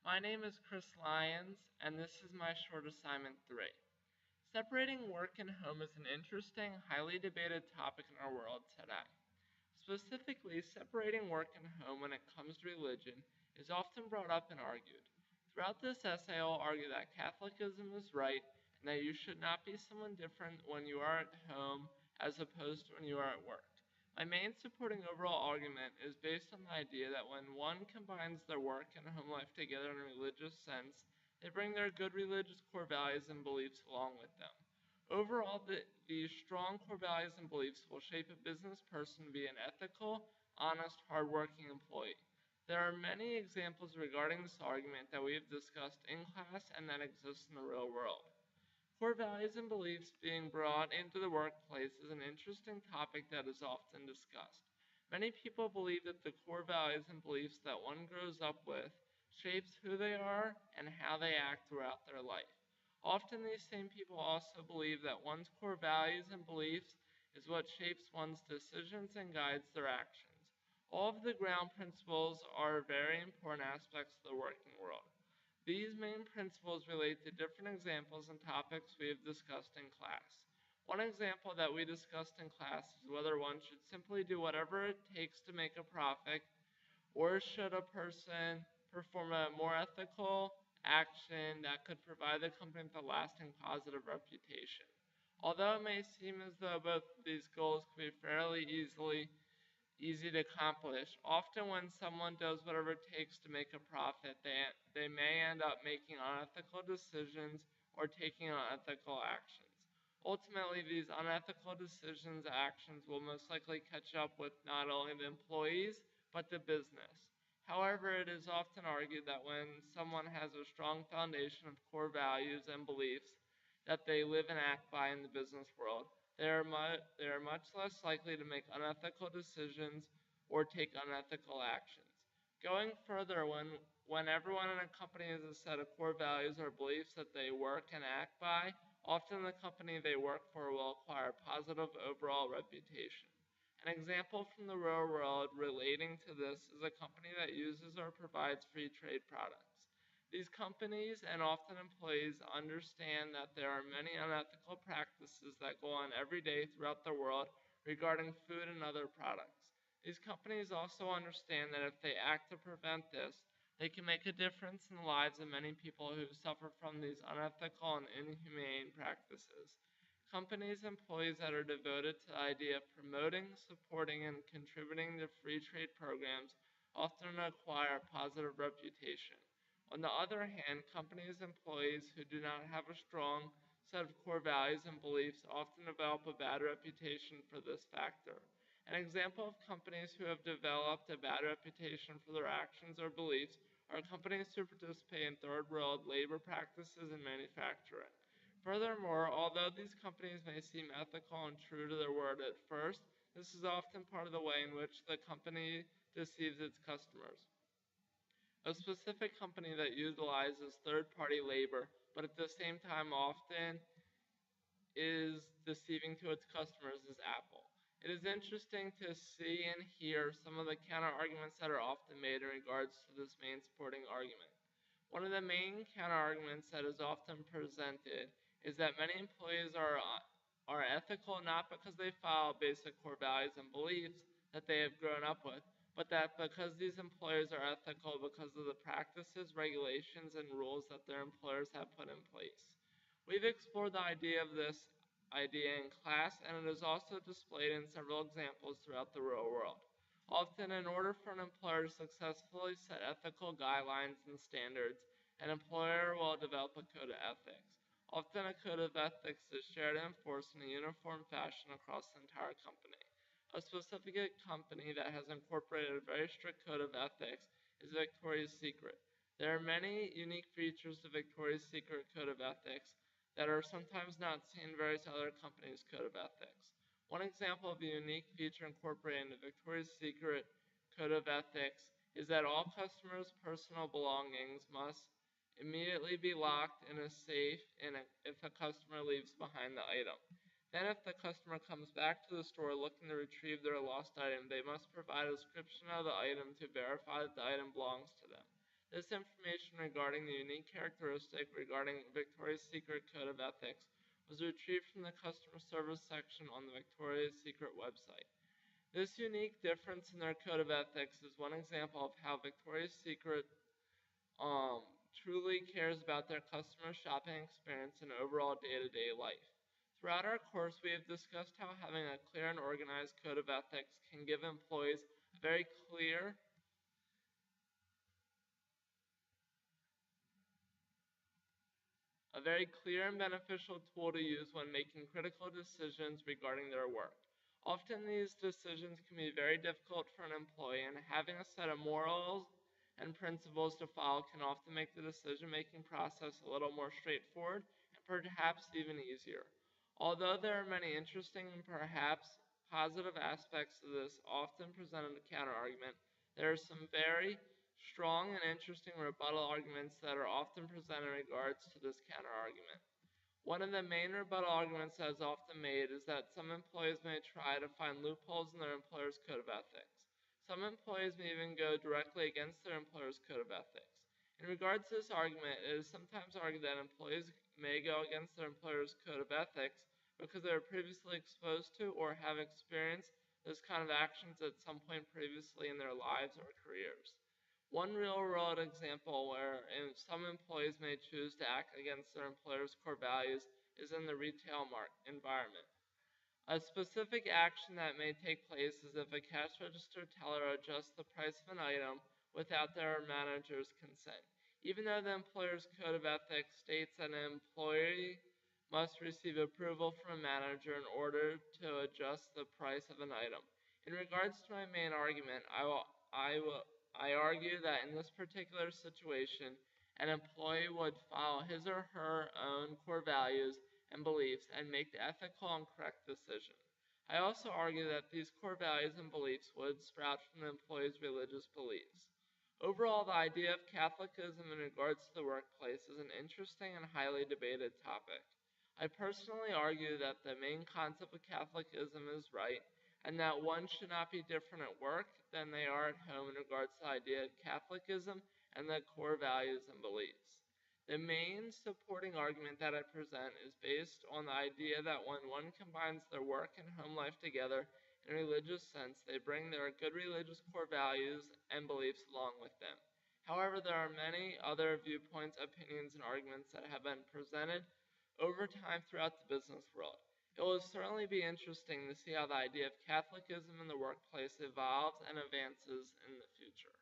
My name is Chris Lyons, and this is my short assignment 3. Separating work and home is an interesting, highly debated topic in our world today. Specifically, separating work and home when it comes to religion is often brought up and argued. Throughout this essay, I'll argue that Catholicism is right and that you should not be someone different when you are at home as opposed to when you are at work. My main supporting overall argument is based on the idea that when one combines their work and home life together in a religious sense, they bring their good religious core values and beliefs along with them. Overall, these strong core values and beliefs will shape a business person to be an ethical, honest, hardworking employee. There are many examples regarding this argument that we have discussed in class and that exist in the real world. Core values and beliefs being brought into the workplace is an interesting topic that is often discussed. Many people believe that the core values and beliefs that one grows up with shapes who they are and how they act throughout their life. Often these same people also believe that one's core values and beliefs is what shapes one's decisions and guides their actions. All of the ground principles are very important aspects of the working world. These main principles relate to different examples and topics we have discussed in class. One example that we discussed in class is whether one should simply do whatever it takes to make a profit, or should a person perform a more ethical action that could provide the company with a lasting positive reputation. Although it may seem as though both of these goals could be fairly easy to accomplish. Often, when someone does whatever it takes to make a profit, they may end up making unethical decisions or taking unethical actions. Ultimately, these unethical decisions actions will most likely catch up with not only the employees, but the business. However, it is often argued that when someone has a strong foundation of core values and beliefs that they live and act by in the business world, they are much less likely to make unethical decisions or take unethical actions. Going further, when everyone in a company has a set of core values or beliefs that they work and act by, often the company they work for will acquire a positive overall reputation. An example from the real world relating to this is a company that uses or provides free trade products. These companies and often employees understand that there are many unethical practices that go on every day throughout the world regarding food and other products. These companies also understand that if they act to prevent this, they can make a difference in the lives of many people who suffer from these unethical and inhumane practices. Companies' employees that are devoted to the idea of promoting, supporting, and contributing to free trade programs often acquire a positive reputation. On the other hand, companies' employees who do not have a strong set of core values and beliefs often develop a bad reputation for this factor. An example of companies who have developed a bad reputation for their actions or beliefs are companies who participate in third world labor practices and manufacturing. Furthermore, although these companies may seem ethical and true to their word at first, this is often part of the way in which the company deceives its customers. A specific company that utilizes third party labor, but at the same time often is deceiving to its customers, is Apple. It is interesting to see and hear some of the counter arguments that are often made in regards to this main supporting argument. One of the main counter arguments that is often presented is that many employees are ethical not because they follow basic core values and beliefs that they have grown up with, but that because these employers are ethical because of the practices, regulations, and rules that their employers have put in place. We've explored the idea of this idea in class, and it is also displayed in several examples throughout the real world. Often, in order for an employer to successfully set ethical guidelines and standards, an employer will develop a code of ethics. Often, a code of ethics is shared and enforced in a uniform fashion across the entire company. A specific company that has incorporated a very strict code of ethics is Victoria's Secret. There are many unique features to Victoria's Secret code of ethics that are sometimes not seen in various other companies' code of ethics. One example of a unique feature incorporated into Victoria's Secret code of ethics is that all customers' personal belongings must immediately be locked in a safe if a customer leaves behind the item. Then, if the customer comes back to the store looking to retrieve their lost item, they must provide a description of the item to verify that the item belongs to them. This information regarding the unique characteristic regarding Victoria's Secret Code of Ethics was retrieved from the customer service section on the Victoria's Secret website. This unique difference in their code of ethics is one example of how Victoria's Secret truly cares about their customer shopping experience and overall day-to-day life. Throughout our course, we have discussed how having a clear and organized code of ethics can give employees a very clear and beneficial tool to use when making critical decisions regarding their work. Often these decisions can be very difficult for an employee, and having a set of morals and principles to follow can often make the decision-making process a little more straightforward and perhaps even easier. Although there are many interesting and perhaps positive aspects to this often presented counterargument, there are some very strong and interesting rebuttal arguments that are often presented in regards to this counterargument. One of the main rebuttal arguments that is often made is that some employees may try to find loopholes in their employer's code of ethics. Some employees may even go directly against their employer's code of ethics. In regards to this argument, it is sometimes argued that employees may go against their employer's code of ethics because they were previously exposed to or have experienced those kind of actions at some point previously in their lives or careers. One real-world example where some employees may choose to act against their employer's core values is in the retail environment. A specific action that may take place is if a cash register teller adjusts the price of an item without their manager's consent. Even though the employer's code of ethics states that an employee must receive approval from a manager in order to adjust the price of an item. In regards to my main argument, I argue that in this particular situation, an employee would follow his or her own core values and beliefs and make the ethical and correct decision. I also argue that these core values and beliefs would sprout from the employee's religious beliefs. Overall, the idea of Catholicism in regards to the workplace is an interesting and highly debated topic. I personally argue that the main concept of Catholicism is right, and that one should not be different at work than they are at home in regards to the idea of Catholicism and the core values and beliefs. The main supporting argument that I present is based on the idea that when one combines their work and home life together in a religious sense, they bring their good religious core values and beliefs along with them. However, there are many other viewpoints, opinions, and arguments that have been presented over time throughout the business world. It will certainly be interesting to see how the idea of Catholicism in the workplace evolves and advances in the future.